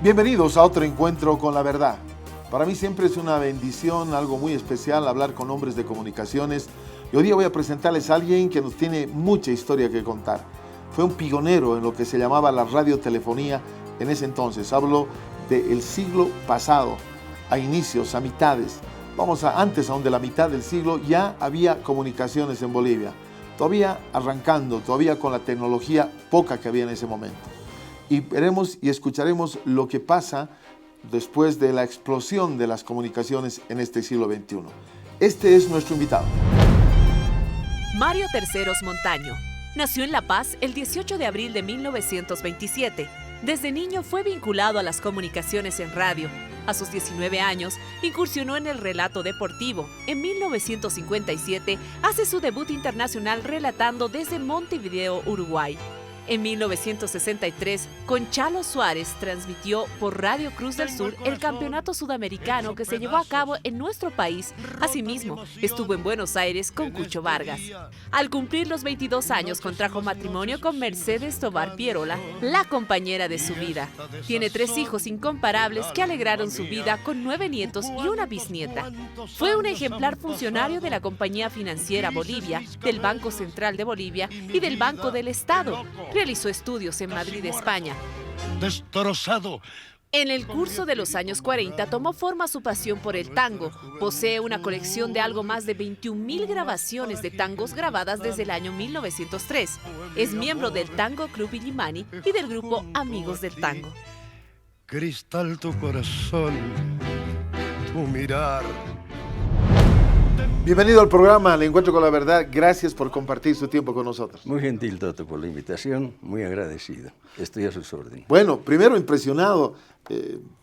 Bienvenidos a otro encuentro con la verdad. Para mí siempre es una bendición, algo muy especial, hablar con hombres de comunicaciones. Y hoy día voy a presentarles a alguien que nos tiene mucha historia que contar. Fue un pionero en lo que se llamaba la radiotelefonía en ese entonces. Hablo del siglo pasado, a inicios, a mitades. Antes aún de la mitad del siglo ya había comunicaciones en Bolivia. Todavía arrancando, todavía con la tecnología poca que había en ese momento. Y veremos y escucharemos lo que pasa después de la explosión de las comunicaciones en este siglo XXI. Este es nuestro invitado. Mario Terceros Montaño nació en La Paz el 18 de abril de 1927. Desde niño fue vinculado a las comunicaciones en radio. A sus 19 años, incursionó en el relato deportivo. En 1957, hace su debut internacional relatando desde Montevideo, Uruguay. En 1963, con Chalo Suárez, transmitió por Radio Cruz del Sur el campeonato sudamericano que se llevó a cabo en nuestro país. Asimismo, estuvo en Buenos Aires con Cucho Vargas. Al cumplir los 22 años, contrajo matrimonio con Mercedes Tovar Pierola, la compañera de su vida. Tiene 3 hijos incomparables que alegraron su vida con 9 nietos y una bisnieta. Fue un ejemplar funcionario de la Compañía Financiera Bolivia, del Banco Central de Bolivia y del Banco del Estado. Realizó estudios en Madrid, España. Destrozado. En el curso de los años 40 tomó forma su pasión por el tango. Posee una colección de algo más de 21.000 grabaciones de tangos grabadas desde el año 1903. Es miembro del Tango Club Illimani y del grupo Amigos del Tango. Cristal tu corazón, tu mirar. Bienvenido al programa El Encuentro con la Verdad. Gracias por compartir su tiempo con nosotros. Muy gentil, Toto, por la invitación. Muy agradecido. Estoy a sus órdenes. Bueno, primero impresionado,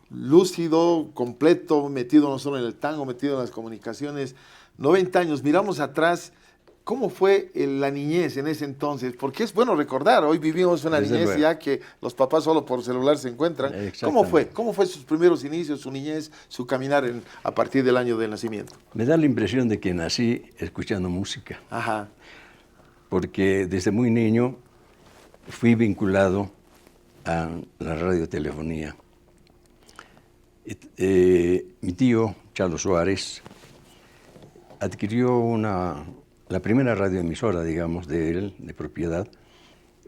lúcido, completo, metido no solo en el tango, metido en las comunicaciones. 90 años, miramos atrás. ¿Cómo fue la niñez en ese entonces? Porque es bueno recordar, hoy vivimos una Desde niñez luego. Ya que los papás solo por celular se encuentran. ¿Cómo fue? ¿Cómo fue sus primeros inicios, su niñez, su caminar a partir del año de nacimiento? Me da la impresión de que nací escuchando música. Ajá. Porque desde muy niño fui vinculado a la radiotelefonía. Mi tío, Chalo Suárez, adquirió la primera radioemisora, digamos, de él, de propiedad,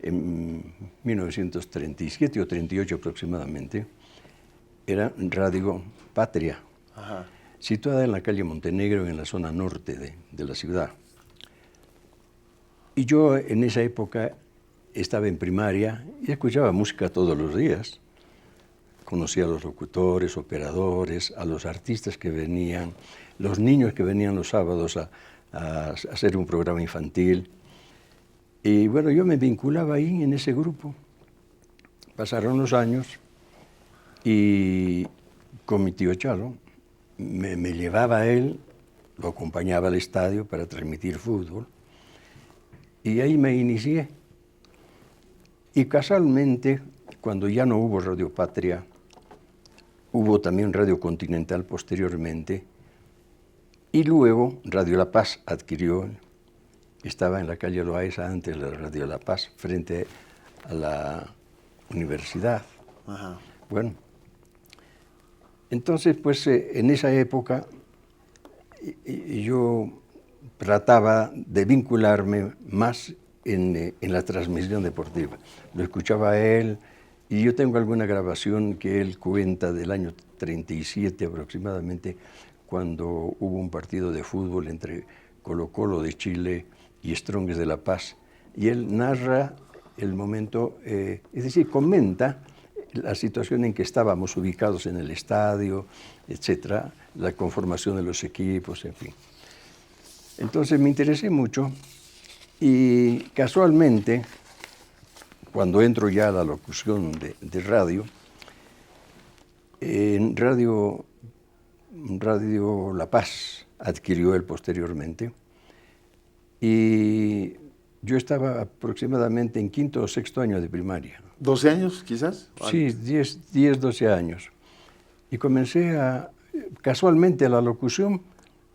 en 1937 o 38 aproximadamente. Era Radio Patria, Ajá. situada en la calle Montenegro, en la zona norte de la ciudad. Y yo en esa época estaba en primaria y escuchaba música todos los días. Conocía a los locutores, operadores, a los artistas que venían, los niños que venían los sábados a hacer un programa infantil. Y bueno, yo me vinculaba ahí en ese grupo. Pasaron los años y con mi tío Chalo me llevaba a él, lo acompañaba al estadio para transmitir fútbol. Y ahí me inicié. Y casualmente, cuando ya no hubo Radio Patria, hubo también Radio Continental posteriormente. Y luego Radio La Paz adquirió, estaba en la calle Loaiza antes de Radio La Paz, frente a la universidad. Ajá. Bueno, entonces pues en esa época yo trataba de vincularme más en la transmisión deportiva. Lo escuchaba a él y yo tengo alguna grabación que él cuenta del año 37 aproximadamente, cuando hubo un partido de fútbol entre Colo-Colo de Chile y Strongest de La Paz. Y él narra el momento, es decir, comenta la situación en que estábamos ubicados en el estadio, etcétera, la conformación de los equipos, en fin. Entonces me interesé mucho y casualmente, cuando entro ya a la locución de radio, en Radio La Paz adquirió él posteriormente, y yo estaba aproximadamente en 5º o 6º año de primaria. ¿12 años quizás? Sí, 10, 12 años. Y comencé casualmente a la locución,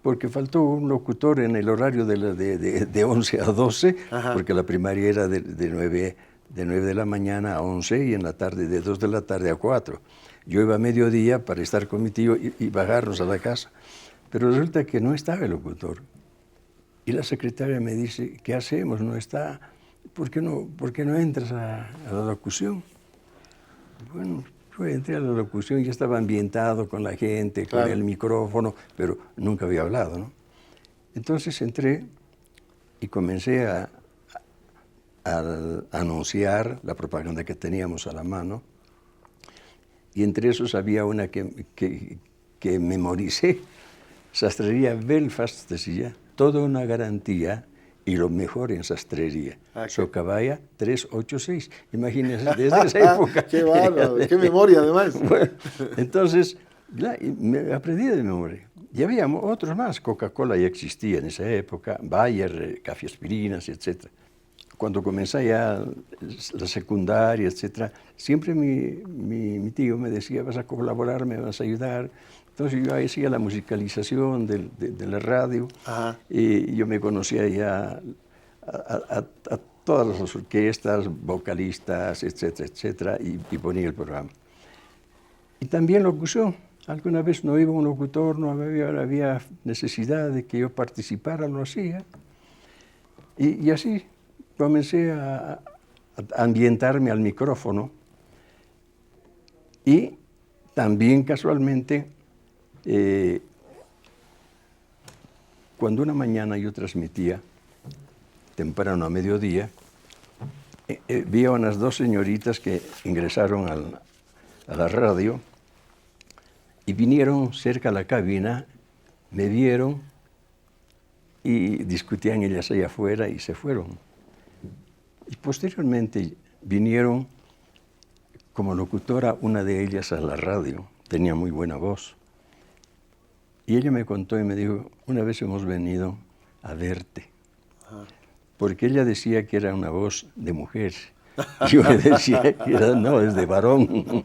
porque faltó un locutor en el horario de 11 a 12, Ajá. porque la primaria era de 9 de 9 de la mañana a 11 y en la tarde de 2 de la tarde a 4. Yo iba a mediodía para estar con mi tío y bajarnos a la casa. Pero resulta que no estaba el locutor. Y la secretaria me dice, ¿qué hacemos? No está. ¿Por qué no entras a la locución? Bueno, yo entré a la locución y ya estaba ambientado con la gente, claro, con el micrófono, pero nunca había hablado, ¿no? Entonces entré y comencé a anunciar la propaganda que teníamos a la mano. Y entre esos había una que memoricé. Sastrería Belfast, decía, toda una garantía y lo mejor en sastrería. Socabaya 386. Imagínense, desde esa época. ¡Qué bárbaro! ¡Qué memoria, además! Bueno, entonces, me aprendí de memoria. Y había otros más. Coca-Cola ya existía en esa época, Bayer, Café Aspirinas, etc. Cuando comencé ya la secundaria, etc., siempre mi tío me decía, vas a colaborar, me vas a ayudar. Entonces yo hacía la musicalización de la radio. Ajá. Y yo me conocía ya a todas las orquestas, vocalistas, etcétera, etcétera, y ponía el programa. Y también locución. Alguna vez no iba un locutor, no había necesidad de que yo participara, lo hacía. Y así comencé a ambientarme al micrófono. Y también casualmente, cuando una mañana yo transmitía, temprano a mediodía, vi a unas dos señoritas que ingresaron a la radio y vinieron cerca a la cabina, me vieron y discutían ellas allá afuera y se fueron. Y posteriormente vinieron como locutora una de ellas a la radio, tenía muy buena voz. Y ella me contó y me dijo, una vez hemos venido a verte, porque ella decía que era una voz de mujer. Yo le decía que no, es de varón.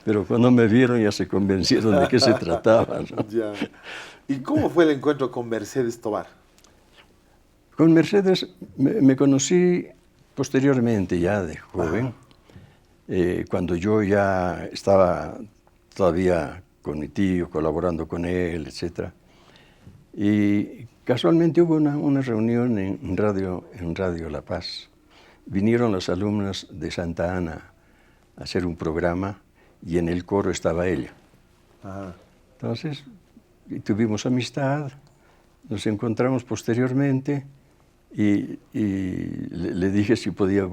Pero cuando me vieron ya se convencieron de qué se trataba, ¿no? Ya. ¿Y cómo fue el encuentro con Mercedes Tovar? Con Mercedes me conocí posteriormente, ya de joven, cuando yo ya estaba todavía con mi tío, colaborando con él, etc. Y casualmente hubo una reunión en Radio La Paz. Vinieron las alumnas de Santa Ana a hacer un programa y en el coro estaba ella. Ajá. Entonces tuvimos amistad, nos encontramos posteriormente y le dije si podía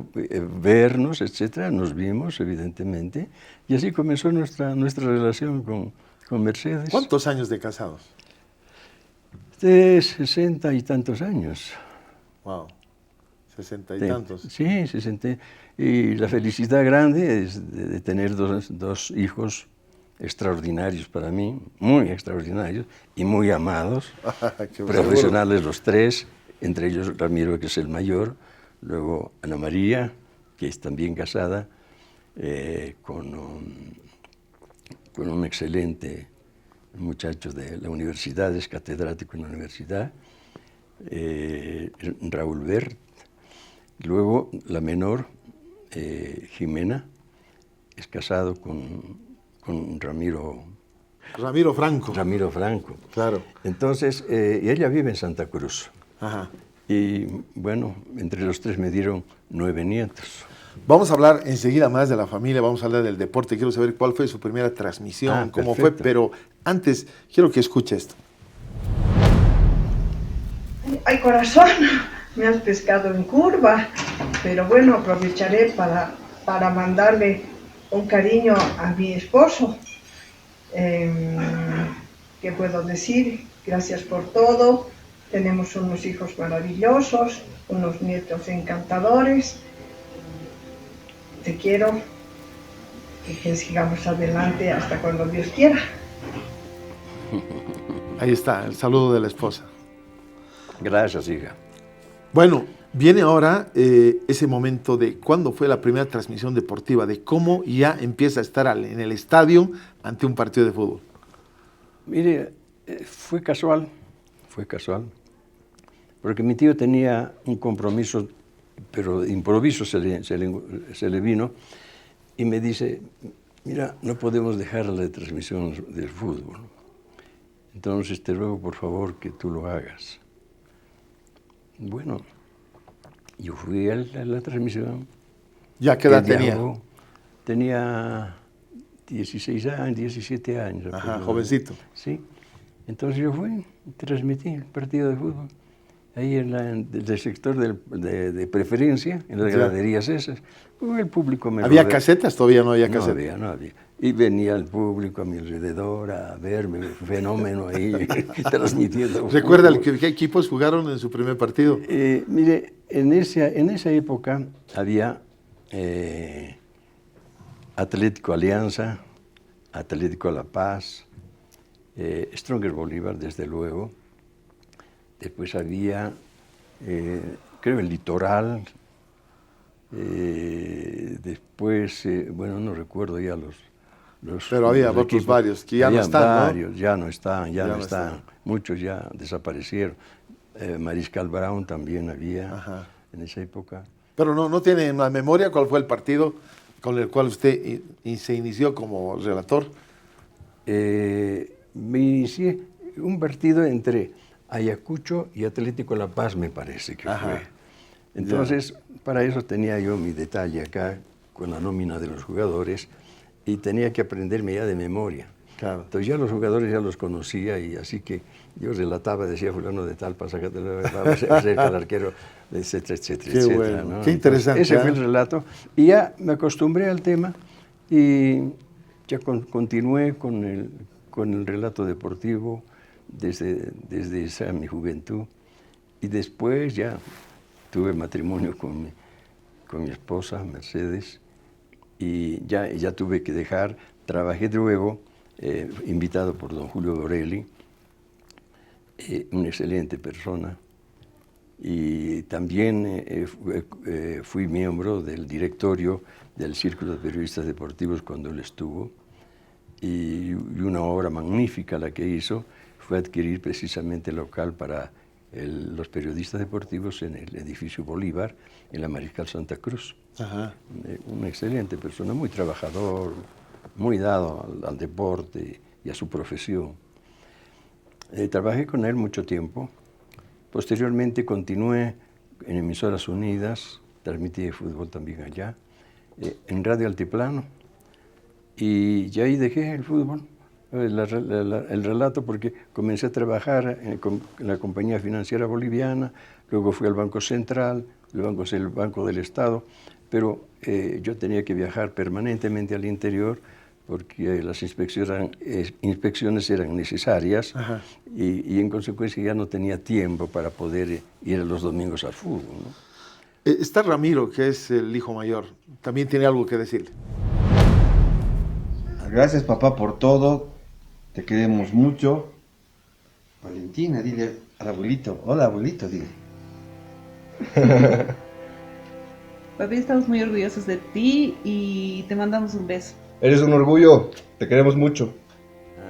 vernos, etc. Nos vimos, evidentemente, y así comenzó nuestra relación con Mercedes. ¿Cuántos años de casados? De 60 y tantos años. Wow. 60 y tantos. Sí, 60. Y la felicidad grande es de tener dos hijos extraordinarios para mí, muy extraordinarios y muy amados, profesionales seguro. Los tres, entre ellos Ramiro, que es el mayor, luego Ana María, que es también casada, con un excelente muchacho de la universidad, es catedrático en la universidad, Raúl Bert. Luego, la menor, Jimena, es casado con Ramiro Franco. Ramiro Franco. Claro. Entonces, y ella vive en Santa Cruz. Ajá. Y bueno, entre los tres me dieron 9 nietos. Vamos a hablar enseguida más de la familia, vamos a hablar del deporte. Quiero saber cuál fue su primera transmisión, cómo fue, pero antes quiero que escuche esto. Ay, corazón, me has pescado en curva, pero bueno, aprovecharé para mandarle un cariño a mi esposo. ¿Qué puedo decir? Gracias por todo. Tenemos unos hijos maravillosos, unos nietos encantadores. Te quiero y que sigamos adelante hasta cuando Dios quiera. Ahí está, el saludo de la esposa. Gracias, hija. Bueno, viene ahora ese momento de cuándo fue la primera transmisión deportiva, de cómo ya empieza a estar en el estadio ante un partido de fútbol. Mire, fue casual, porque mi tío tenía un compromiso pero de improviso se le vino y me dice, mira, no podemos dejar la transmisión del fútbol. Entonces te ruego por favor que tú lo hagas. Bueno, yo fui a la transmisión. ¿Ya qué edad tenía? Tenía 16 años, 17 años. Ajá, jovencito. Sí. Entonces yo fui, transmití el partido de fútbol. Ahí desde el sector de preferencia, en las graderías esas. El público me ¿Había rodeaba. casetas? Todavía no había casetas. No había. Y venía el público a mi alrededor a verme, un fenómeno ahí, transmitiendo. ¿Recuerda qué equipos jugaron en su primer partido? Mire, en esa época había Atlético Alianza, Atlético La Paz, Strongest Bolívar, desde luego. Después había, creo, el Litoral. Después, bueno, no recuerdo ya los pero había los otros equipos. varios que ya no están, varios, ¿no? ya no están, Ya no están. Muchos ya desaparecieron. Mariscal Brown también había Ajá. en esa época. Pero no tiene en la memoria cuál fue el partido con el cual usted se inició como relator. Me inicié un partido entre Ayacucho y Atlético La Paz, me parece que Ajá. fue. Entonces, para eso tenía yo mi detalle acá con la nómina de los jugadores y tenía que aprenderme ya de memoria. Claro. Entonces ya los jugadores ya los conocía y así que yo relataba, decía fulano de tal, pasa cerca al arquero, etcétera, etcétera, Qué etcétera. bueno, ¿no? qué interesante. Entonces, ese fue el relato y ya me acostumbré al tema y ya continué con el relato deportivo desde esa mi juventud y después ya tuve matrimonio con mi esposa, Mercedes, y ya tuve que dejar, trabajé luego, invitado por don Julio Borelli, una excelente persona, y también fui miembro del directorio del Círculo de Periodistas Deportivos cuando él estuvo, y una obra magnífica la que hizo fue adquirir precisamente el local para los periodistas deportivos en el edificio Bolívar, en la Mariscal Santa Cruz. Ajá. Una excelente persona, muy trabajador, muy dado al deporte y a su profesión. Trabajé con él mucho tiempo. Posteriormente continué en Emisoras Unidas, transmití de fútbol también allá, en Radio Altiplano, y ya ahí dejé el fútbol. El relato porque comencé a trabajar en la compañía financiera boliviana, luego fui al Banco Central, el Banco del Estado, pero yo tenía que viajar permanentemente al interior porque las inspecciones eran necesarias y en consecuencia ya no tenía tiempo para poder ir los domingos al fútbol, ¿no? Está Ramiro, que es el hijo mayor, también tiene algo que decirle. Gracias, papá, por todo. Te queremos mucho. Valentina, dile al abuelito. Hola, abuelito, dile. Papi, estamos muy orgullosos de ti y te mandamos un beso. Eres un orgullo. Te queremos mucho.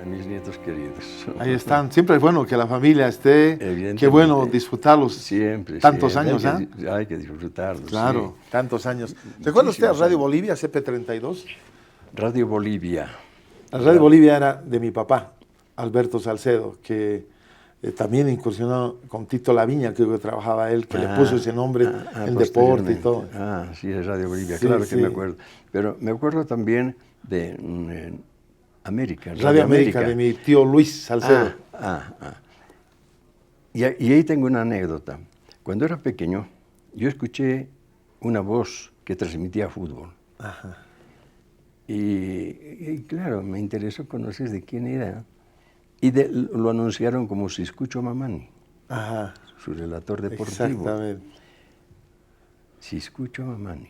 Mis nietos queridos. Ahí están. Siempre es bueno que la familia esté. Evidentemente. Qué bueno disfrutarlos. Siempre. Tantos siempre. años, ¿ah? Hay que disfrutarlos. Claro, sí. tantos años. ¿Recuerda usted a Muchísimos Radio años. Bolivia, CP32? Radio Bolivia. La Radio Bolivia era de mi papá, Alberto Salcedo, que también incursionó con Tito Laviña, que trabajaba él, que le puso ese nombre en deporte y todo. Sí, es Radio Bolivia, Sí, claro sí. que me acuerdo. Pero me acuerdo también de América. Radio América, de mi tío Luis Salcedo. Y ahí tengo una anécdota. Cuando era pequeño, yo escuché una voz que transmitía fútbol. Ajá. Y claro, me interesó conocer de quién era. Y lo anunciaron como Si Escucho a Mamani, Ajá. su relator deportivo. Exactamente. Si Escucho a Mamani.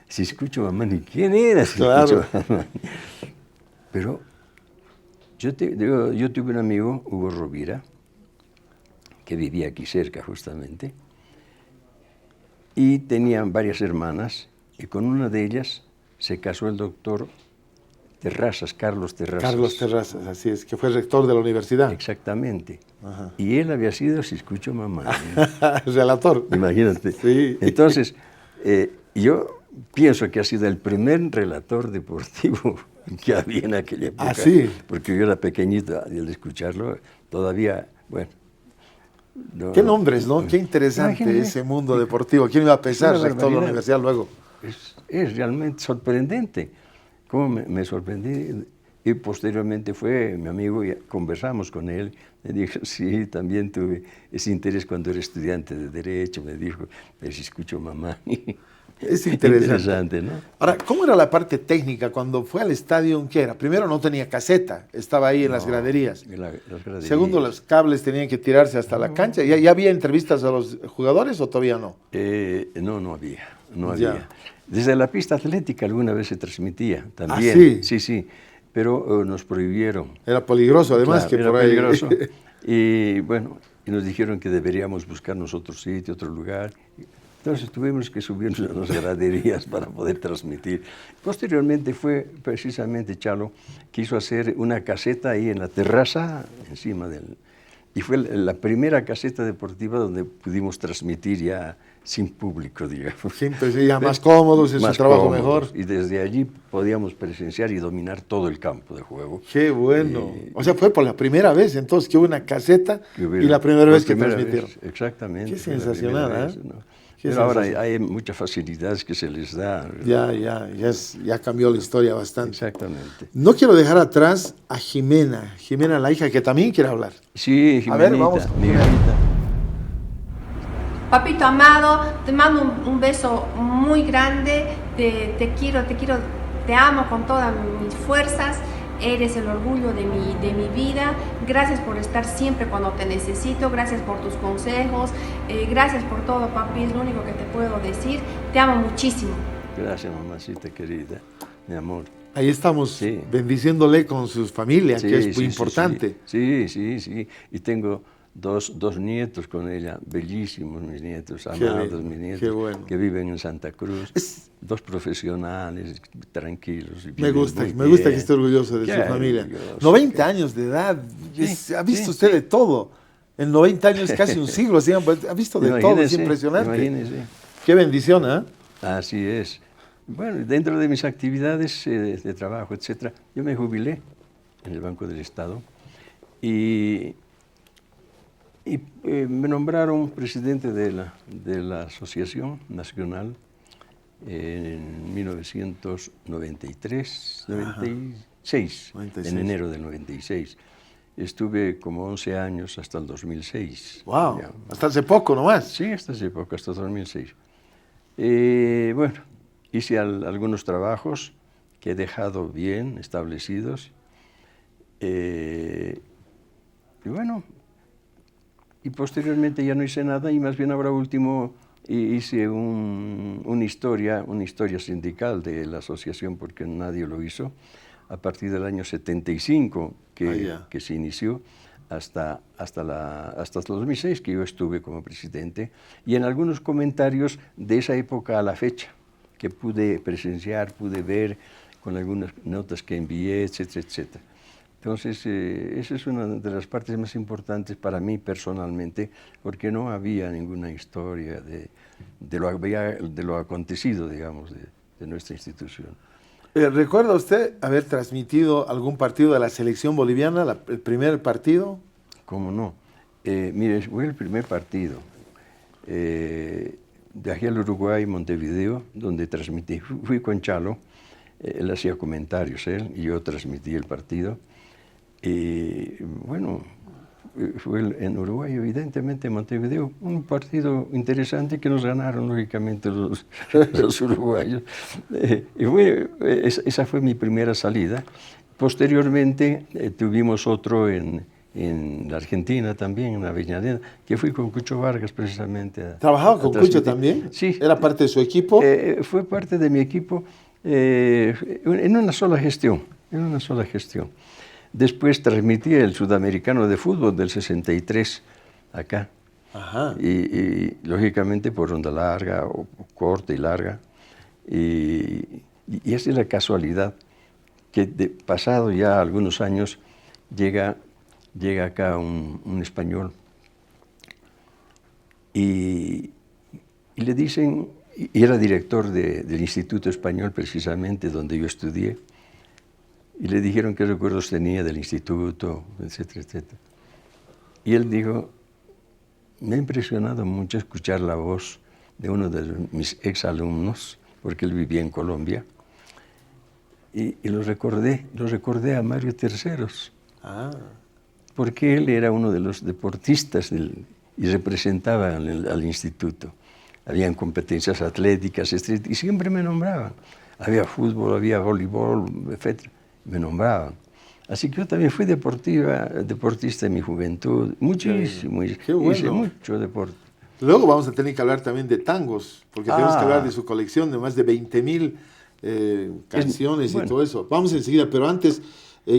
Si Escucho a Mamani, ¿quién era? Si Claro. Escucho a Mamani. Pero yo tuve un amigo, Hugo Rovira, que vivía aquí cerca justamente, y tenía varias hermanas, y con una de ellas se casó el doctor Terrazas, Carlos Terrazas. Carlos Terrazas, así es, que fue rector de la universidad. Exactamente. Ajá. Y él había sido, si escucho mamá. Relator. Imagínate. Sí. Entonces, yo pienso que ha sido el primer relator deportivo que había en aquella época. Ah, sí. Porque yo era pequeñito y al escucharlo todavía, bueno. No, Qué nombres, ¿no? Qué interesante imagínate. ese mundo deportivo. ¿Quién iba a pensar, Es una rector de la barbaridad. universidad luego? Es realmente sorprendente. ¿Cómo me sorprendí? Y posteriormente fue mi amigo y conversamos con él. Me dijo, sí, también tuve ese interés cuando era estudiante de Derecho. Me dijo, pero si escucho mamá. Es interesante. Interesante, ¿no? Ahora, ¿cómo era la parte técnica cuando fue al estadio? ¿Qué era? Primero, no tenía caseta, estaba ahí en las graderías. Las graderías. Segundo, los cables tenían que tirarse hasta la cancha. ¿Ya había entrevistas a los jugadores o todavía no? No había. No Ya. había. Desde la pista atlética alguna vez se transmitía también. ¿Ah, sí? Sí, sí. Pero nos prohibieron. Era peligroso, además, Claro, que era por ahí. peligroso. Y bueno, y nos dijeron que deberíamos buscarnos otro sitio, otro lugar. Entonces tuvimos que subirnos a las graderías para poder transmitir. Posteriormente fue precisamente Chalo, quiso hacer una caseta ahí en la terraza, encima del... Y fue la primera caseta deportiva donde pudimos transmitir ya sin público, digamos. Siempre sí, ya más cómodos, es un Más trabajo cómodos. mejor. Y desde allí podíamos presenciar y dominar todo el campo de juego. Qué bueno. O sea, fue por la primera vez entonces que hubo una caseta Que hubiera- y la primera vez que primera transmitieron. vez, exactamente. Qué fue la sensacional, primera ¿eh? vez, ¿no? Qué Pero ahora sensacional. hay muchas facilidades que se les da. Ya cambió la historia bastante. Exactamente. No quiero dejar atrás a Jimena, la hija que también quiere hablar. Sí, A ver, Jimenita, vamos con mi Jimena. hijita. Papito amado, te mando un beso muy grande, te quiero, te amo con todas mis fuerzas, eres el orgullo de mi vida, gracias por estar siempre cuando te necesito, gracias por tus consejos, gracias por todo, papi, es lo único que te puedo decir, te amo muchísimo. Gracias, mamacita querida, mi amor. Ahí estamos Sí. bendiciéndole con su familia, Sí, que es muy sí, importante. Sí. Y tengo dos nietos con ella, bellísimos mis nietos, Qué amados lindo, mis nietos, qué bueno. que viven en Santa Cruz. Es- Dos profesionales, tranquilos. y Me viven gusta muy que bien. esté orgulloso de Qué su familia. orgulloso, 90 qué- años de edad, Sí, ha visto sí, usted sí. de todo. En 90 años, casi un siglo, ¿sí? Ha visto de todo, es Imagínese, impresionante. imagínese. Qué bendición, ¿eh? Así es. Bueno, dentro de mis actividades de trabajo, etcétera, yo me jubilé en el Banco del Estado y me nombraron presidente de la Asociación Nacional en 1996, 96. en enero del 96. Estuve como 11 años hasta el 2006. Wow, Ya. hasta hace poco nomás. Sí, hasta esa época, hasta 2006. Bueno, hice algunos trabajos que he dejado bien establecidos. Y bueno, y posteriormente ya no hice nada y más bien ahora último hice una historia sindical de la asociación porque nadie lo hizo a partir del año 75 que se inició hasta el 2006 que yo estuve como presidente y en algunos comentarios de esa época a la fecha que pude presenciar, pude ver con algunas notas que envié, etcétera, etcétera. Entonces, esa es una de las partes más importantes para mí personalmente, porque no había ninguna historia de lo acontecido, digamos, de nuestra institución. ¿Recuerda usted haber transmitido algún partido de la selección boliviana, el primer partido? ¿Cómo no? Mire, fue el primer partido. Viajé al Uruguay, Montevideo, donde transmití. Fui con Chalo, él hacía comentarios, y yo transmití el partido. Y bueno, fue en Uruguay, evidentemente, en Montevideo, un partido interesante que nos ganaron, lógicamente, los uruguayos. Esa fue mi primera salida. Posteriormente tuvimos otro en la Argentina también, en Avellaneda, que fui con Cucho Vargas precisamente. ¿Trabajaba con Cucho también? Sí. ¿Era parte de su equipo? Fue parte de mi equipo en una sola gestión, Después transmití el Sudamericano de Fútbol del 63 acá. Ajá. Y lógicamente por onda larga o corta y larga. Y esa es la casualidad que pasado ya algunos años llega acá un español y le dicen, y era director del Instituto Español precisamente donde yo estudié, y le dijeron qué recuerdos tenía del instituto, etcétera, etcétera. Y él dijo, me ha impresionado mucho escuchar la voz de uno de mis exalumnos, porque él vivía en Colombia, y lo recordé a Mario Terceros, porque él era uno de los deportistas y representaba al instituto. Habían competencias atléticas, etc., y siempre me nombraban. Había fútbol, había voleibol, etc., me nombraban. Así que yo también fui deportista en mi juventud, muchísimo, Qué bueno. Hice mucho deporte. Luego vamos a tener que hablar también de tangos, porque tenemos que hablar de su colección de más de 20,000 canciones y todo eso. Vamos enseguida, pero antes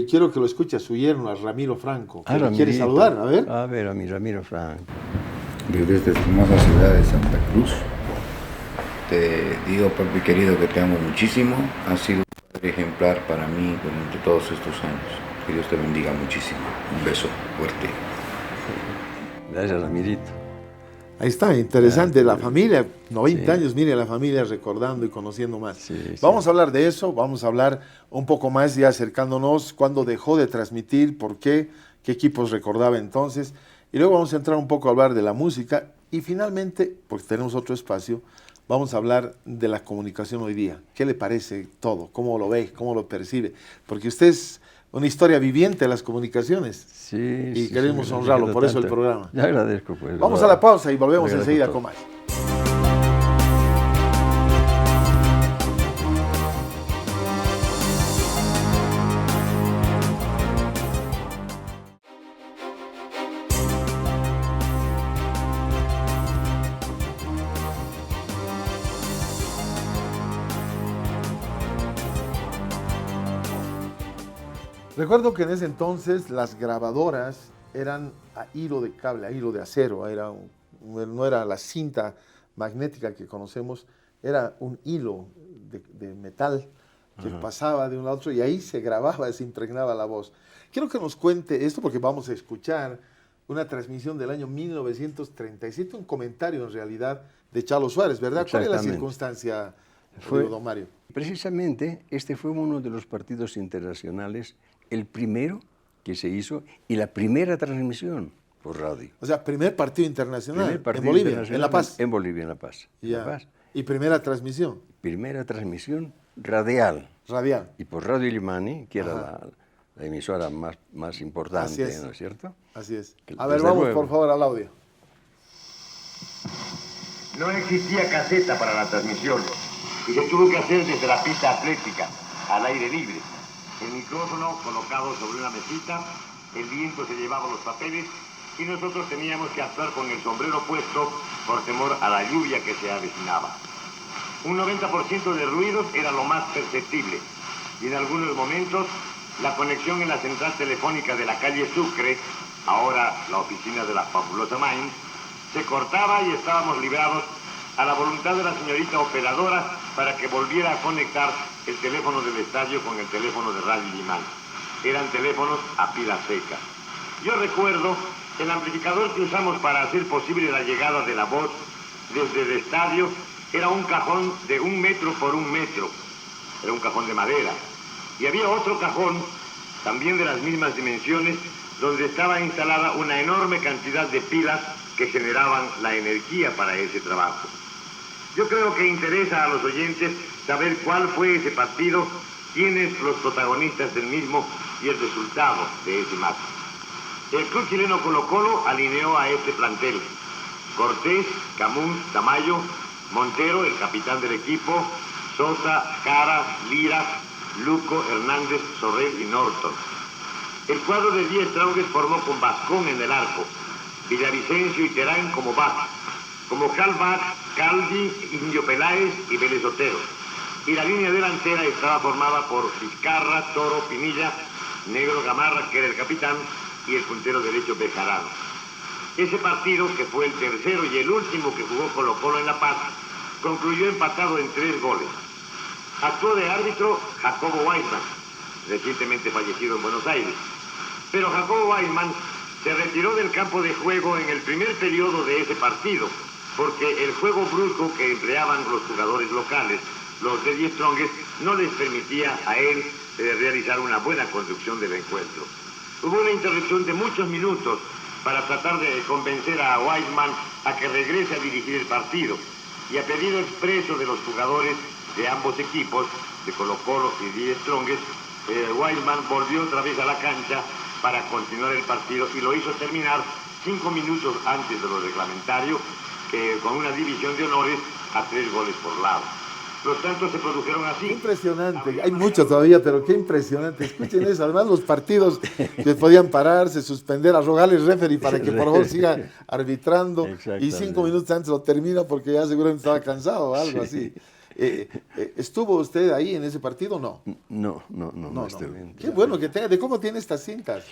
quiero que lo escuche a su yerno, a Ramiro Franco. Que ¿quiere saludar? A ver. A ver, a mi Ramiro Franco. Desde esta hermosa ciudad de Santa Cruz, te digo, papi querido, que te amo muchísimo. Has sido un padre ejemplar para mí durante todos estos años. Que Dios te bendiga muchísimo. Un beso fuerte. Gracias, Ramirito. Ahí está, interesante, la familia, 90 años, mire la familia recordando y conociendo más. Vamos a hablar de eso, vamos a hablar un poco más ya acercándonos, cuándo dejó de transmitir, por qué equipos recordaba entonces, y luego vamos a entrar un poco a hablar de la música, y finalmente, porque tenemos otro espacio, vamos a hablar de la comunicación hoy día. ¿Qué le parece todo? ¿Cómo lo ve? ¿Cómo lo percibe? Porque usted es una historia viviente de las comunicaciones. Y queremos honrarlo, por eso el programa. Le agradezco, pues. Vamos a la pausa y volvemos enseguida con más. Recuerdo que en ese entonces las grabadoras eran a hilo de cable, a hilo de acero, no era la cinta magnética que conocemos, era un hilo de metal que pasaba de un lado a otro y ahí se grababa, se impregnaba la voz. Quiero que nos cuente esto porque vamos a escuchar una transmisión del año 1937, un comentario en realidad de Chalo Suárez, ¿verdad? ¿Cuál es la circunstancia, don Mario? Precisamente este fue uno de los partidos internacionales, el primero que se hizo y la primera transmisión por radio. O sea, primer partido internacional en Bolivia, en La Paz. En Bolivia, en La Paz. Ya. La Paz. ¿Y primera transmisión? Primera transmisión radial. Radial. Y por Radio Limani, que era la emisora más importante, ¿no es cierto? Así es. A ver, vamos por favor al audio. No existía caseta para la transmisión y se tuvo que hacer desde la pista atlética, al aire libre. El micrófono colocado sobre una mesita, el viento se llevaba los papeles y nosotros teníamos que actuar con el sombrero puesto por temor a la lluvia que se avecinaba. Un 90% de ruidos era lo más perceptible y en algunos momentos la conexión en la central telefónica de la calle Sucre, ahora la oficina de la fabulosa Main, se cortaba y estábamos librados a la voluntad de la señorita operadora para que volviera a conectar el teléfono del estadio con el teléfono de Radio Limán. Eran teléfonos a pila seca. Yo recuerdo el amplificador que usamos para hacer posible la llegada de la voz desde el estadio era un cajón de 1 metro por 1 metro. Era un cajón de madera. Y había otro cajón, también de las mismas dimensiones, donde estaba instalada una enorme cantidad de pilas que generaban la energía para ese trabajo. Yo creo que interesa a los oyentes saber cuál fue ese partido, quiénes los protagonistas del mismo y el resultado de ese match. El club chileno Colo-Colo alineó a este plantel: Cortés, Camus, Tamayo, Montero, el capitán del equipo, Sosa, Cara, Lira, Luco, Hernández, Sorrell y Norton. El cuadro de 10 Straugues formó con Vascón en el arco, Villavicencio y Terán como back, como Calvac, Caldi, Indio Peláez y Vélez Otero. Y la línea delantera estaba formada por Vizcarra, Toro, Pinilla, Negro Gamarra, que era el capitán, y el puntero derecho Bejarano. Ese partido, que fue el tercero y el último que jugó Colo-Colo en La Paz, concluyó empatado en 3 goles. Actuó de árbitro Jacobo Weissman. recientemente fallecido en Buenos Aires. Pero Jacobo Weinman se retiró del campo de juego en el primer periodo de ese partido, porque el juego brusco que empleaban los jugadores locales, los de Die Strongest, no les permitía a él realizar una buena conducción del encuentro. Hubo una interrupción de muchos minutos para tratar de convencer a Weinman a que regrese a dirigir el partido, y a pedido expreso de los jugadores de ambos equipos, de Colo-Colo y Die Strongest, Weinman volvió otra vez a la cancha para continuar el partido y lo hizo terminar 5 minutos antes de lo reglamentario, con una división de honores a 3 goles por lado. Los tantos se produjeron así. Qué impresionante, hay mucho todavía, pero qué impresionante. Escuchen eso, además los partidos que podían pararse, suspender, a rogarle al referee para que por favor siga arbitrando, y 5 minutos antes lo termina porque ya seguramente estaba cansado o algo así. ¿Estuvo usted ahí en ese partido o no? No estuve. Qué bueno que tenga. ¿De cómo tiene estas cintas?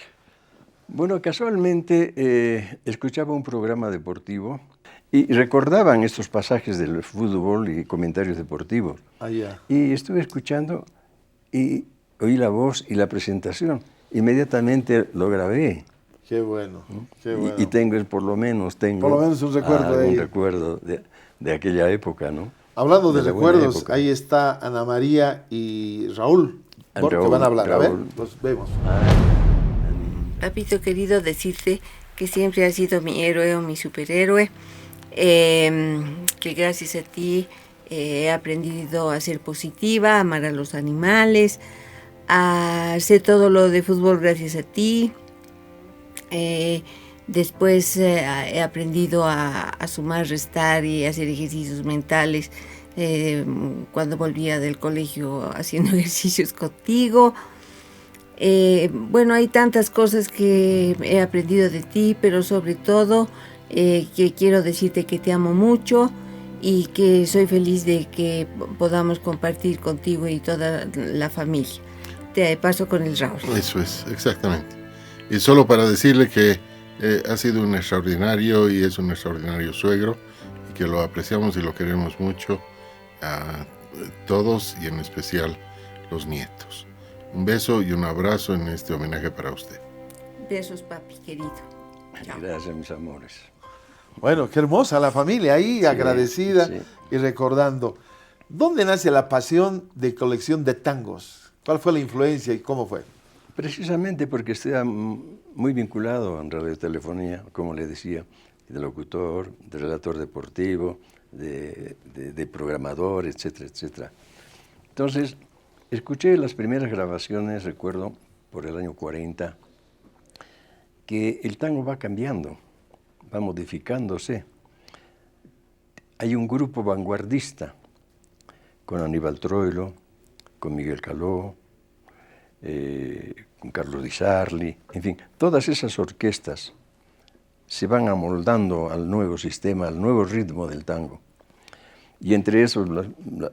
Bueno, casualmente escuchaba un programa deportivo y recordaban estos pasajes del fútbol y comentarios deportivos. Y estuve escuchando y oí la voz y la presentación. Inmediatamente lo grabé. Qué bueno, qué bueno. Y tengo, por lo menos un recuerdo de ahí. Un recuerdo de aquella época, ¿no? Hablando de recuerdos, ahí está Ana María y Raúl, porque van a hablar. A ver, los vemos. Papito querido, decirte que siempre has sido mi héroe o mi superhéroe, que gracias a ti he aprendido a ser positiva, a amar a los animales, a hacer todo lo de fútbol gracias a ti. Después he aprendido a sumar, restar y hacer ejercicios mentales cuando volvía del colegio haciendo ejercicios contigo. Bueno, hay tantas cosas que he aprendido de ti, pero sobre todo que quiero decirte que te amo mucho y que soy feliz de que podamos compartir contigo y toda la familia. Te paso con el Raúl. Eso es, exactamente. Y solo para decirle que ha sido un extraordinario y es un extraordinario suegro, y que lo apreciamos y lo queremos mucho a todos y en especial los nietos. Un beso y un abrazo en este homenaje para usted. Besos, papi, querido. Chao. Gracias, mis amores. Bueno, qué hermosa la familia ahí, agradecida y recordando. ¿Dónde nace la pasión de colección de tangos? ¿Cuál fue la influencia y cómo fue? Precisamente porque estaba muy vinculado en radiotelefonía, como le decía, de locutor, de relator deportivo, de programador, etcétera, etcétera. Entonces, escuché las primeras grabaciones, recuerdo, por el año 40, que el tango va cambiando, va modificándose. Hay un grupo vanguardista, con Aníbal Troilo, con Miguel Caló, con Carlos Di Sarli, en fin, todas esas orquestas se van amoldando al nuevo sistema, al nuevo ritmo del tango. Y entre esos, las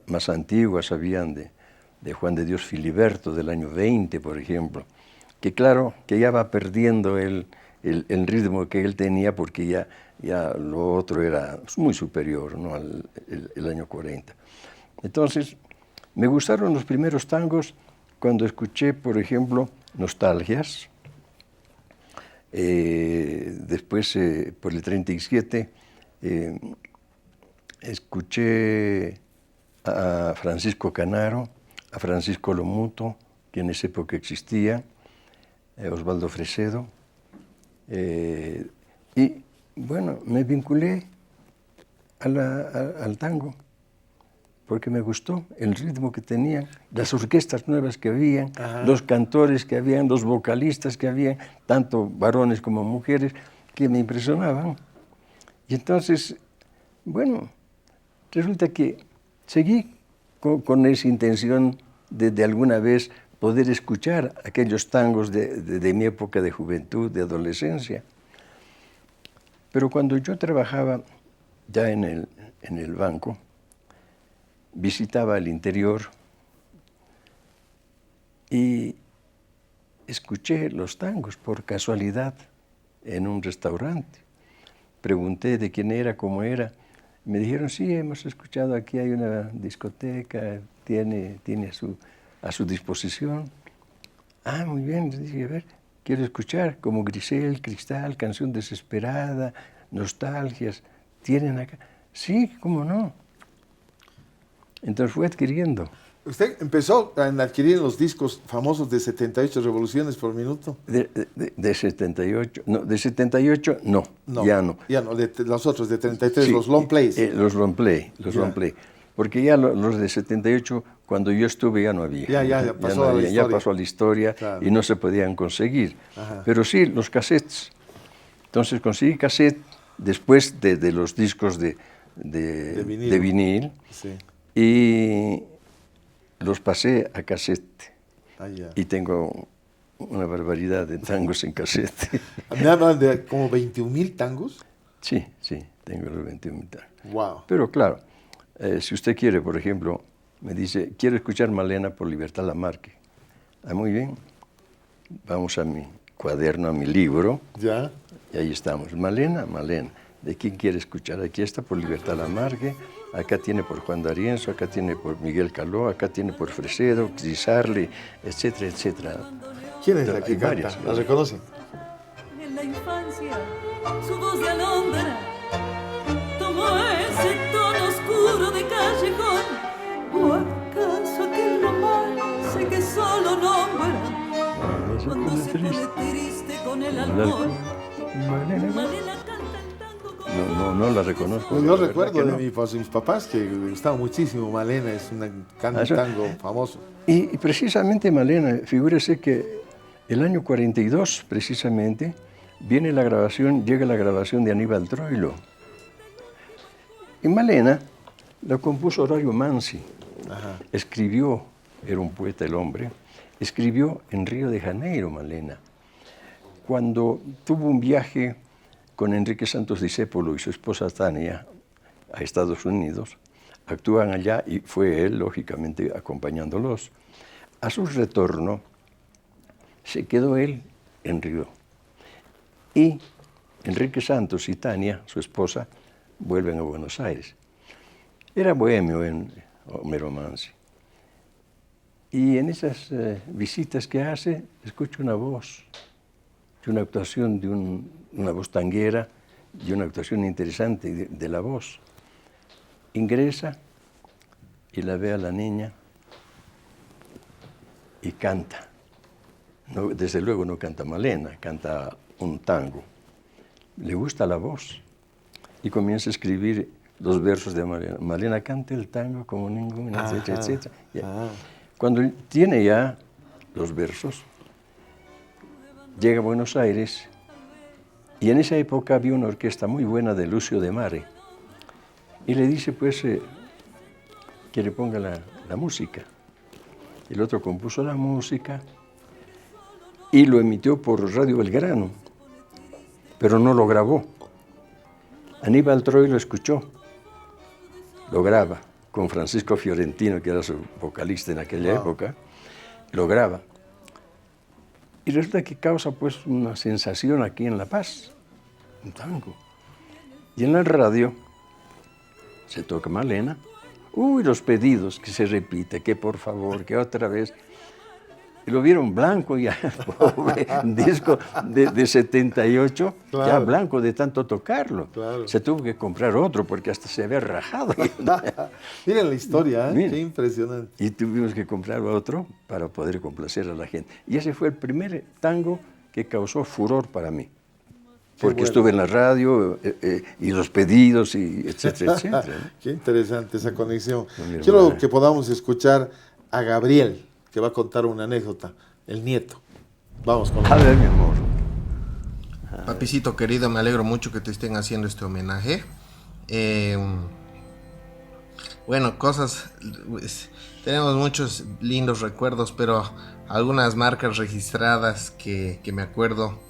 más antiguas habían de Juan de Dios Filiberto, del año 20, por ejemplo, que claro, que ya va perdiendo el ritmo que él tenía, porque ya lo otro era muy superior, ¿no?, el año 40. Entonces, me gustaron los primeros tangos cuando escuché, por ejemplo, Nostalgias. Después, por el 37, escuché a Francisco Canaro, a Francisco Lomuto, que en esa época existía, Osvaldo Fresedo, y bueno, me vinculé al tango, porque me gustó el ritmo que tenían, las orquestas nuevas que habían, los cantores que habían, los vocalistas que habían, tanto varones como mujeres, que me impresionaban. Y entonces, bueno, resulta que seguí con esa intención de alguna vez poder escuchar aquellos tangos de mi época de juventud, de adolescencia. Pero cuando yo trabajaba ya en el banco, visitaba el interior y escuché los tangos por casualidad en un restaurante. Pregunté de quién era, cómo era. Me dijeron, sí, hemos escuchado, aquí hay una discoteca, tiene a su disposición. Ah, muy bien, dije, a ver, quiero escuchar, como Grisel, Cristal, Canción Desesperada, Nostalgias, ¿tienen acá? Sí, ¿cómo no? Entonces fue adquiriendo. ¿Usted empezó a adquirir los discos famosos de 78 revoluciones por minuto? De 78, no, de 78 no, ya no. Ya no, de los otros, de 33, Sí, los long plays. Los long play, long play. Porque ya los de 78, cuando yo estuve, ya no había. Ya pasó a la historia. Ya pasó a la historia, claro. Y no se podían conseguir. Ajá. Pero sí, los cassettes. Entonces conseguí cassette después de los discos de vinil. Sí. Y los pasé a cassette. Y tengo una barbaridad de tangos en cassette. ¿Me hablan de como 21,000 tangos? Sí, tengo los 21,000 tangos. Wow. Pero claro, si usted quiere, por ejemplo, me dice, quiero escuchar Malena por Libertad Lamarque. Ah, muy bien. Vamos a mi cuaderno, a mi libro. Ya. Y ahí estamos. Malena. ¿De quién quiere escuchar? Aquí está por Libertad Lamarque. Acá tiene por Juan D'Arienzo, acá tiene por Miguel Caló, acá tiene por Fresedo, Crisarli, etcétera, etcétera. ¿Quién es la que canta? ¿La reconocen? En la infancia, su voz de alondra tomó ese tono oscuro de callejón. ¿O acaso aquel romance que solo nombra cuando se pone triste con el alcohol? Malena canta el tango con... No la reconozco. Yo recuerdo de mis papás que me gustaba muchísimo Malena, es un tango famoso. Y precisamente Malena, figúrese que el año 42, precisamente, llega la grabación de Aníbal Troilo. Y Malena la compuso Horario Manzi. Ajá. Escribió, era un poeta el hombre, escribió en Río de Janeiro, Malena. Cuando tuvo un viaje con Enrique Santos Discépolo y su esposa Tania a Estados Unidos, actúan allá y fue él, lógicamente, acompañándolos. A su retorno, se quedó él en Río. Y Enrique Santos y Tania, su esposa, vuelven a Buenos Aires. Era bohemio en Homero Manzi. Y en esas visitas que hace, escucho una voz, una actuación de una voz tanguera, y una actuación interesante de la voz. Ingresa y la ve a la niña y canta. No, desde luego no canta Malena, canta un tango. Le gusta la voz y comienza a escribir los versos de Malena. Malena canta el tango como ninguna, etcétera, etcétera. Cuando tiene ya los versos, llega a Buenos Aires y en esa época había una orquesta muy buena de Lucio de Mare y le dice pues que le ponga la música. El otro compuso la música y lo emitió por Radio Belgrano, pero no lo grabó. Aníbal Troilo lo escuchó, lo graba con Francisco Fiorentino, que era su vocalista en aquella época, lo graba. Y resulta que causa pues una sensación aquí en La Paz, un tango. Y en la radio se toca Malena. Uy, los pedidos que se repite, que por favor, que otra vez. Y lo vieron blanco ya, pobre, un disco de 78, claro. Ya blanco de tanto tocarlo. Claro. Se tuvo que comprar otro porque hasta se había rajado. Miren la historia, ¿eh? Qué impresionante. Y tuvimos que comprar otro para poder complacer a la gente. Y ese fue el primer tango que causó furor para mí. Porque estuve en la radio y los pedidos, y etcétera, etcétera. Qué interesante esa conexión. Quiero que podamos escuchar a Gabriel, que va a contar una anécdota, el nieto. Vamos con él. A ver, mi amor. Papicito querido, me alegro mucho que te estén haciendo este homenaje. Bueno, cosas, pues, tenemos muchos lindos recuerdos, pero algunas marcas registradas que me acuerdo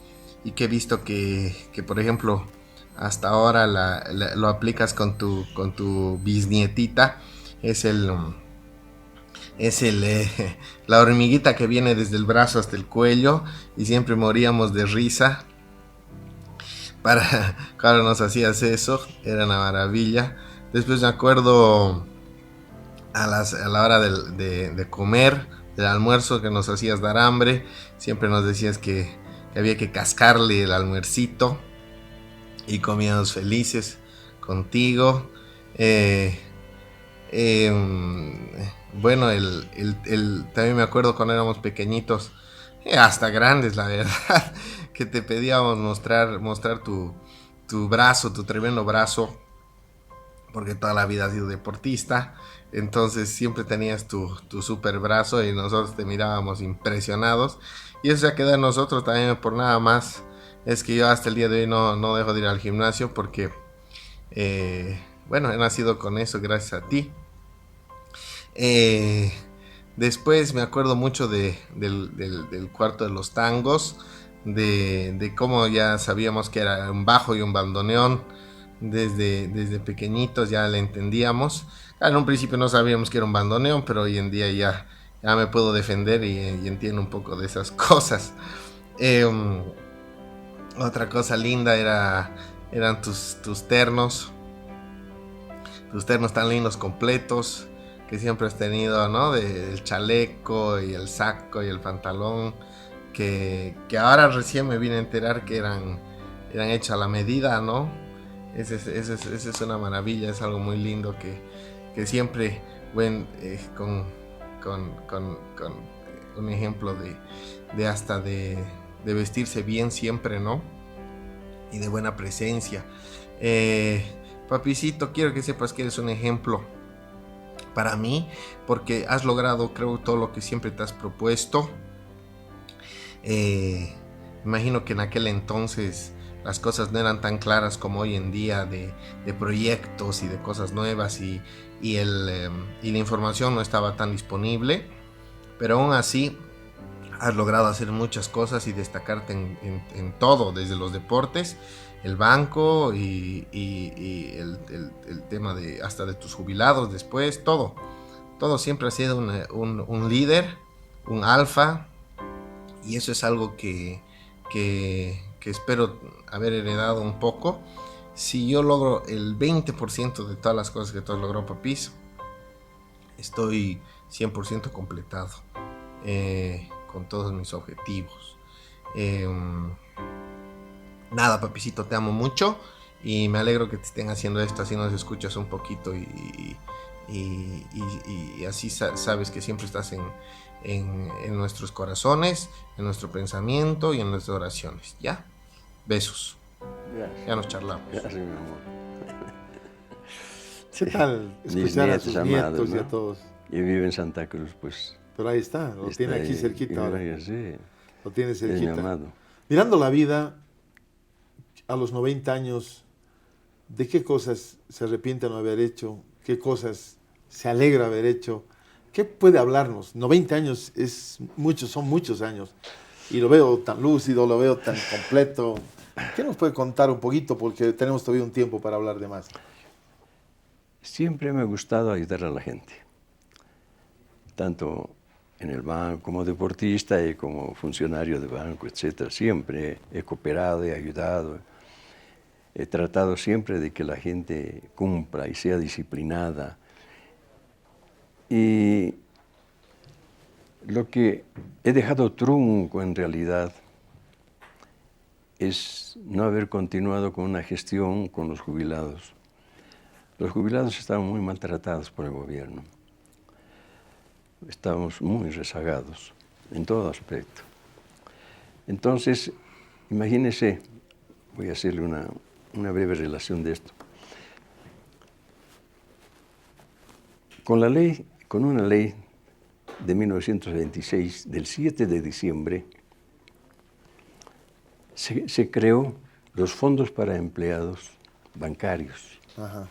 y que he visto que por ejemplo, hasta ahora lo aplicas con tu bisnietita, es la hormiguita que viene desde el brazo hasta el cuello y siempre moríamos de risa. Claro, nos hacías eso, era una maravilla. Después me acuerdo a la hora de comer, del almuerzo, que nos hacías dar hambre, siempre nos decías que había que cascarle el almuercito y comíamos felices contigo. Bueno, también me acuerdo cuando éramos pequeñitos, hasta grandes, la verdad, que te pedíamos mostrar tu brazo, tu tremendo brazo, porque toda la vida has sido deportista, entonces siempre tenías tu super brazo y nosotros te mirábamos impresionados, y eso se queda en nosotros también. Por nada más es que yo hasta el día de hoy no dejo de ir al gimnasio porque, bueno, he nacido con eso gracias a ti. Después me acuerdo mucho del cuarto de los tangos, de cómo ya sabíamos que era un bajo y un bandoneón. Desde pequeñitos ya le entendíamos. En un principio no sabíamos que era un bandoneón, pero hoy en día ya me puedo defender y entiendo un poco de esas cosas. Otra cosa linda eran tus ternos tan lindos, completos, que siempre has tenido, ¿no? El chaleco y el saco y el pantalón, que ahora recién me vine a enterar que eran hechos a la medida, ¿no? Esa es una maravilla, es algo muy lindo que siempre, con un ejemplo de vestirse bien siempre, ¿no? Y de buena presencia. Papicito, quiero que sepas que eres un ejemplo para mí, porque has logrado, creo, todo lo que siempre te has propuesto. Imagino que en aquel entonces las cosas no eran tan claras como hoy en día, de proyectos y de cosas nuevas, y la información no estaba tan disponible, pero aún así has logrado hacer muchas cosas y destacarte en todo, desde los deportes, el banco y el tema hasta de tus jubilados después, todo siempre ha sido un líder, un alfa, y eso es algo que espero haber heredado un poco. Si yo logro el 20% de todas las cosas que tú has logrado, Papis, estoy 100% completado con todos mis objetivos. Nada, Papicito, te amo mucho y me alegro que te estén haciendo esto, así nos escuchas un poquito y así sabes que siempre estás en nuestros corazones, en nuestro pensamiento y en nuestras oraciones, ¿ya? Besos. Gracias. Ya nos charlamos. Gracias, mi amor. ¿Qué tal escuchar a sus nietos, ¿no? Y a todos? Y vive en Santa Cruz, pues. Pero ahí está, lo tiene aquí cerquita ahora. Sí. Lo tiene cerquita. Es mi amado. Mirando la vida, a los 90 años, ¿de qué cosas se arrepiente no haber hecho? ¿Qué cosas se alegra haber hecho? ¿Qué puede hablarnos? 90 años son muchos años. Y lo veo tan lúcido, lo veo tan completo. ¿Qué nos puede contar un poquito? Porque tenemos todavía un tiempo para hablar de más. Siempre me ha gustado ayudar a la gente. Tanto en el banco como deportista y como funcionario de banco, etc. Siempre he cooperado, he ayudado. He tratado siempre de que la gente cumpla y sea disciplinada. Y lo que he dejado trunco en realidad es no haber continuado con una gestión con los jubilados. Los jubilados estaban muy maltratados por el gobierno. Estábamos muy rezagados en todo aspecto. Entonces, imagínense, voy a hacerle una breve relación de esto. Con una ley de 1926, del 7 de diciembre, se creó los fondos para empleados bancarios. Ajá.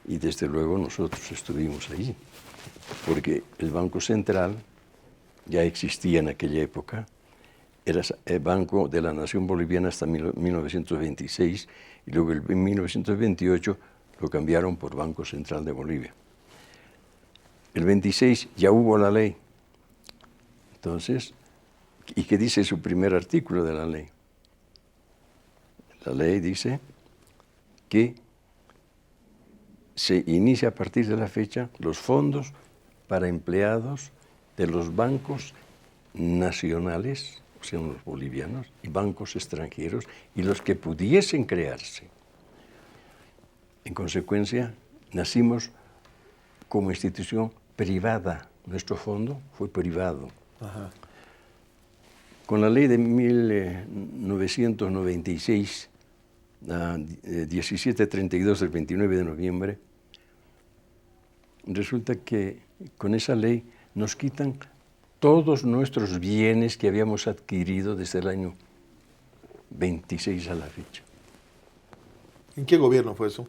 Y desde luego nosotros estuvimos allí, porque el Banco Central ya existía en aquella época, era el Banco de la Nación Boliviana hasta 1926, y luego en 1928 lo cambiaron por Banco Central de Bolivia. El 26 ya hubo la ley. Entonces, ¿y qué dice su primer artículo de la ley? La ley dice que se inicia a partir de la fecha los fondos para empleados de los bancos nacionales, o sea, los bolivianos, y bancos extranjeros, y los que pudiesen crearse. En consecuencia, nacimos como institución privada. Nuestro fondo fue privado. Ajá. Con la ley de 1996, 1732 del 29 de noviembre, resulta que con esa ley nos quitan todos nuestros bienes que habíamos adquirido desde el año 26 a la fecha. ¿En qué gobierno fue eso?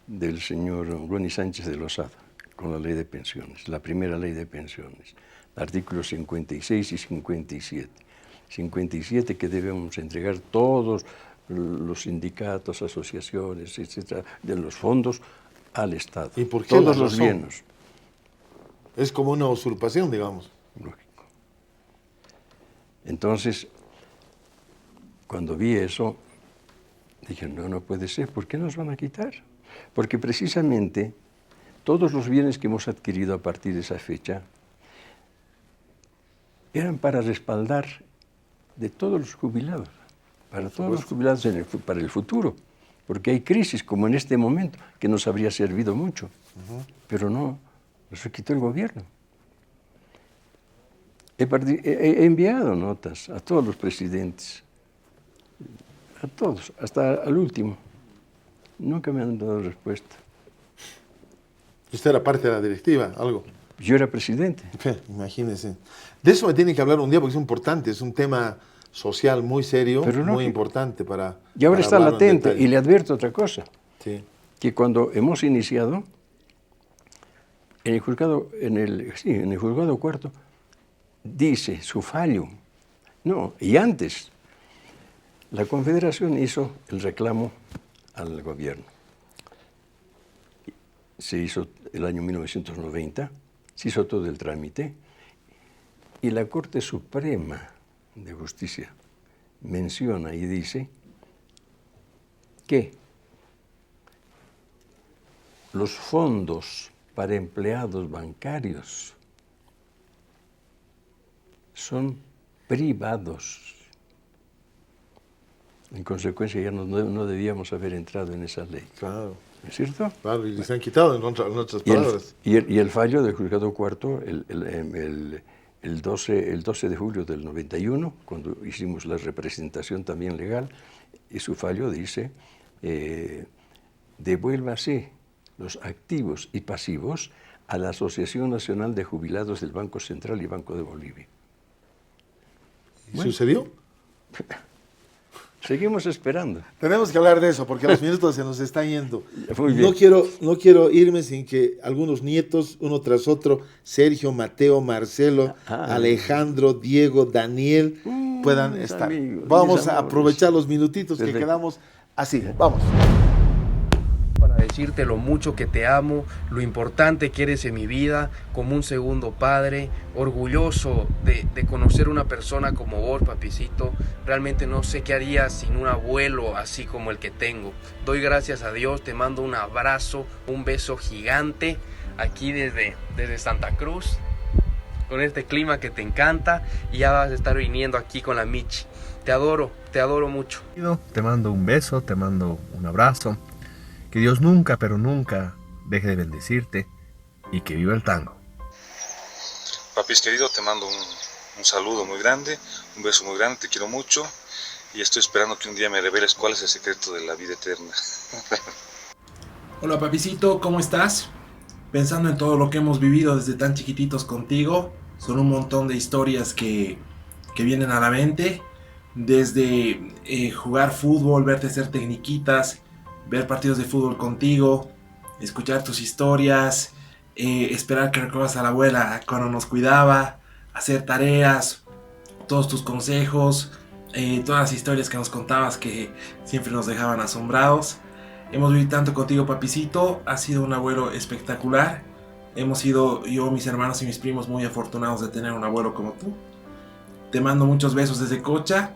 Del señor Ronnie Sánchez de Lozada, con la ley de pensiones, la primera ley de pensiones, artículos 56 y 57. 57 que debemos entregar todos los sindicatos, asociaciones, etcétera, de los fondos al Estado. ¿Y por qué todos la los razón? bienes. Es como una usurpación, digamos. Lógico. Entonces, cuando vi eso, dije, no puede ser, ¿por qué nos van a quitar? Porque precisamente todos los bienes que hemos adquirido a partir de esa fecha eran para respaldar de todos los jubilados, para todos los jubilados para el futuro, porque hay crisis como en este momento que nos habría servido mucho, pero no, nos lo quitó el gobierno. He enviado notas a todos los presidentes, a todos, hasta al último. Nunca me han dado respuesta. ¿Usted era parte de la directiva, algo? Yo era presidente. Imagínese. De eso me tiene que hablar un día porque es importante, es un tema social muy serio, muy importante para... Y ahora está latente, y le advierto otra cosa, sí. Que cuando hemos iniciado, en el juzgado cuarto, dice su fallo. No, y antes, la Confederación hizo el reclamo al gobierno. Se hizo el año 1990, se hizo todo el trámite, y la Corte Suprema de Justicia menciona y dice que los fondos para empleados bancarios son privados. En consecuencia, ya no debíamos haber entrado en esa ley. Claro. ¿Es cierto? Claro, y les han quitado en otras palabras. Y el fallo del juzgado cuarto, el 12 de julio del 91, cuando hicimos la representación también legal, y su fallo dice, devuélvase los activos y pasivos a la Asociación Nacional de Jubilados del Banco Central y Banco de Bolivia. ¿Y sucedió? Seguimos esperando. Tenemos que hablar de eso porque los minutos se nos están yendo. Muy bien. No quiero irme sin que algunos nietos, uno tras otro, Sergio, Mateo, Marcelo, Alejandro, Diego, Daniel, puedan estar. Vamos a aprovechar los minutitos que quedamos así. Vamos. Para decirte lo mucho que te amo, lo importante que eres en mi vida, como un segundo padre, orgulloso de conocer una persona como vos, papicito. Realmente no sé qué haría sin un abuelo así como el que tengo. Doy gracias a Dios, te mando un abrazo, un beso gigante aquí desde Santa Cruz, con este clima que te encanta, y ya vas a estar viniendo aquí con la Michi. Te adoro mucho. Te mando un beso, te mando un abrazo. Que Dios nunca, pero nunca deje de bendecirte y que viva el tango. Papis querido, te mando un saludo muy grande, un beso muy grande, te quiero mucho y estoy esperando que un día me reveles cuál es el secreto de la vida eterna. Hola papicito, ¿cómo estás? Pensando en todo lo que hemos vivido desde tan chiquititos contigo, son un montón de historias que vienen a la mente, desde jugar fútbol, verte hacer tecniquitas, ver partidos de fútbol contigo, escuchar tus historias, esperar que recuerdas a la abuela cuando nos cuidaba, hacer tareas, todos tus consejos, todas las historias que nos contabas que siempre nos dejaban asombrados. Hemos vivido tanto contigo, papicito, has sido un abuelo espectacular. Hemos sido yo, mis hermanos y mis primos muy afortunados de tener un abuelo como tú. Te mando muchos besos desde Cocha.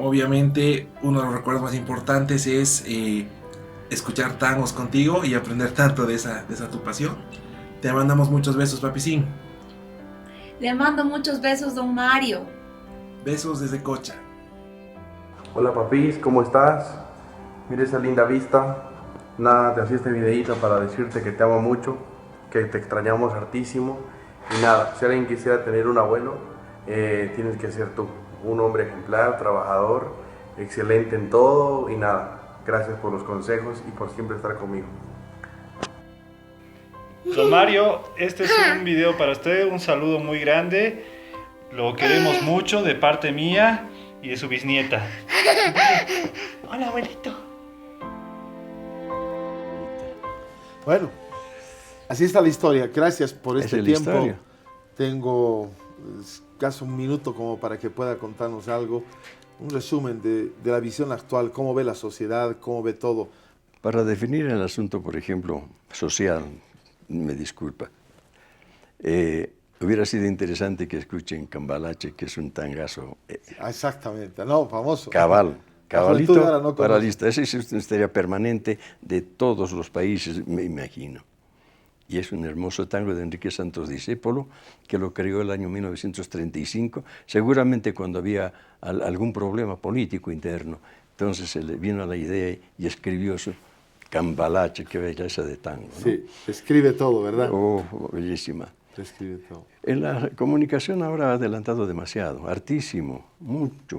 Obviamente uno de los recuerdos más importantes es escuchar tangos contigo y aprender tanto de esa tu pasión. Te mandamos muchos besos, papicín. Le mando muchos besos, don Mario. Besos desde Cocha. Hola papis, ¿cómo estás? Mira esa linda vista. Nada, te hacía este videito para decirte que te amo mucho, que te extrañamos hartísimo. Y nada, si alguien quisiera tener un abuelo, tienes que ser tú. Un hombre ejemplar, trabajador, excelente en todo y nada. Gracias por los consejos y por siempre estar conmigo. Don Mario, este es un video para usted, un saludo muy grande. Lo queremos mucho de parte mía y de su bisnieta. Hola, abuelito. Bueno, así está la historia. Gracias por este tiempo. Historia. Tengo casi un minuto como para que pueda contarnos algo. Un resumen de la visión actual, cómo ve la sociedad, cómo ve todo. Para definir el asunto, por ejemplo, social, me disculpa, hubiera sido interesante que escuchen Cambalache, que es un tangazo. Exactamente, no, famoso. Cabalito No para la lista. Esa es una historia permanente de todos los países, me imagino. Y es un hermoso tango de Enrique Santos Discépolo, que lo creó el año 1935, seguramente cuando había algún problema político interno. Entonces se le vino a la idea y escribió su Cambalache, qué belleza de tango, ¿no? Sí, escribe todo, ¿verdad? Oh, bellísima. Escribe todo. En la comunicación ahora ha adelantado demasiado, hartísimo, mucho.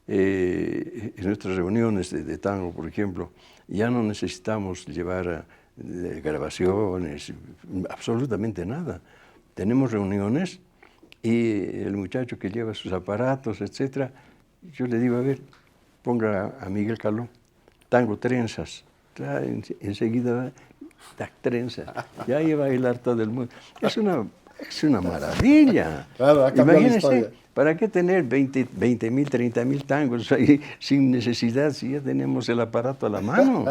En nuestras reuniones de tango, por ejemplo, ya no necesitamos llevar grabaciones, absolutamente nada. Tenemos reuniones y el muchacho que lleva sus aparatos, etcétera, yo le digo, a ver, ponga a Miguel Caló, tango trenzas, enseguida da trenza, ya iba a bailar todo el mundo. Es una maravilla. Claro, ha cambiado la historia. Imagínense, ¿para qué tener 20.000, 30.000 tangos ahí sin necesidad si ya tenemos el aparato a la mano?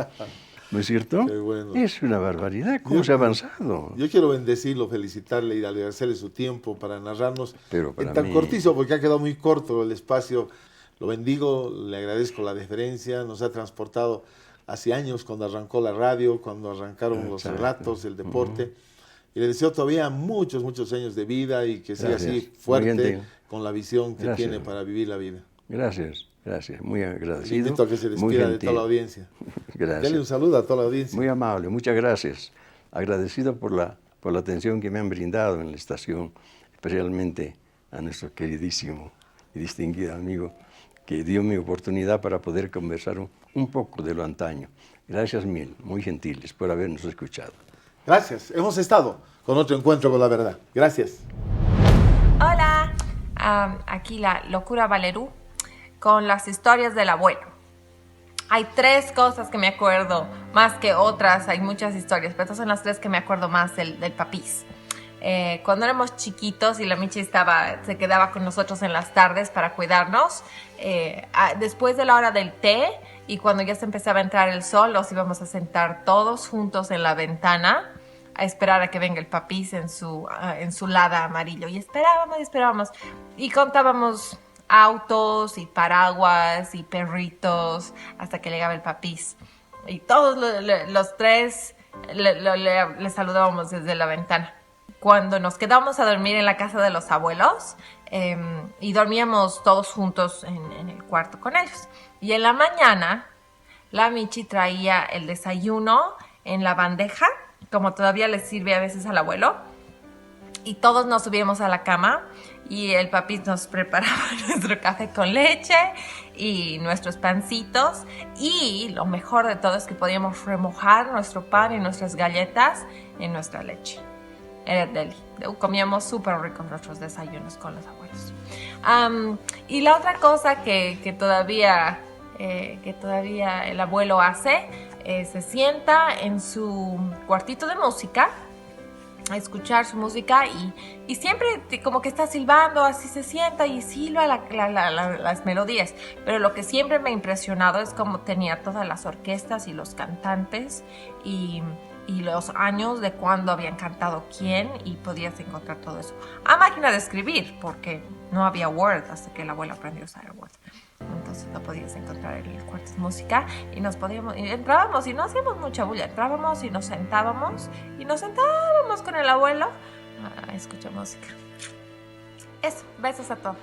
¿No es cierto? Qué bueno. Es una barbaridad, ¿cómo se ha avanzado? Yo quiero bendecirlo, felicitarle y agradecerle su tiempo para narrarnos Pero para en tan mí... cortizo, porque ha quedado muy corto el espacio. Lo bendigo, le agradezco la deferencia, nos ha transportado hace años cuando arrancó la radio, cuando arrancaron los relatos, el deporte. Y le deseo todavía muchos años de vida y que siga así fuerte con la visión que tiene para vivir la vida. Gracias, muy agradecido. Le invito a que se despida de toda la audiencia. Gracias. Dale un saludo a toda la audiencia. Muy amable, muchas gracias. Agradecido por la atención que me han brindado en la estación, especialmente a nuestro queridísimo y distinguido amigo que dio mi oportunidad para poder conversar un poco de lo antaño. Gracias mil, muy gentiles por habernos escuchado. Gracias, hemos estado con otro encuentro con la verdad. Gracias. Hola, aquí la locura Valerú con las historias del abuelo. Hay 3 cosas que me acuerdo, más que otras, hay muchas historias, pero estas son las 3 que me acuerdo más del papís. Cuando éramos chiquitos y la Michi se quedaba con nosotros en las tardes para cuidarnos, después de la hora del té y cuando ya se empezaba a entrar el sol, nos íbamos a sentar todos juntos en la ventana a esperar a que venga el papís en su lada amarillo. Y esperábamos y contábamos autos y paraguas y perritos hasta que llegaba el papís. Y todos los 3 le saludábamos desde la ventana. Cuando nos quedábamos a dormir en la casa de los abuelos y dormíamos todos juntos en el cuarto con ellos. Y en la mañana la Michi traía el desayuno en la bandeja, como todavía le sirve a veces al abuelo. Y todos nos subíamos a la cama y el papi nos preparaba nuestro café con leche y nuestros pancitos. Y lo mejor de todo es que podíamos remojar nuestro pan y nuestras galletas en nuestra leche. Era deli. Comíamos súper ricos nuestros desayunos con los abuelos. Y la otra cosa que todavía el abuelo hace, se sienta en su cuartito de música a escuchar su música y siempre como que está silbando, así se sienta y silba las melodías. Pero lo que siempre me ha impresionado es cómo tenía todas las orquestas y los cantantes y los años de cuándo habían cantado quién, y podías encontrar todo eso a máquina de escribir porque no había Word hasta que el abuelo aprendió a usar Word. Entonces, entonces lo podías encontrar en el Cuartos Música y entrábamos y no hacíamos mucha bulla, entrábamos y nos sentábamos con el abuelo a escuchar música. Eso, besos a todos.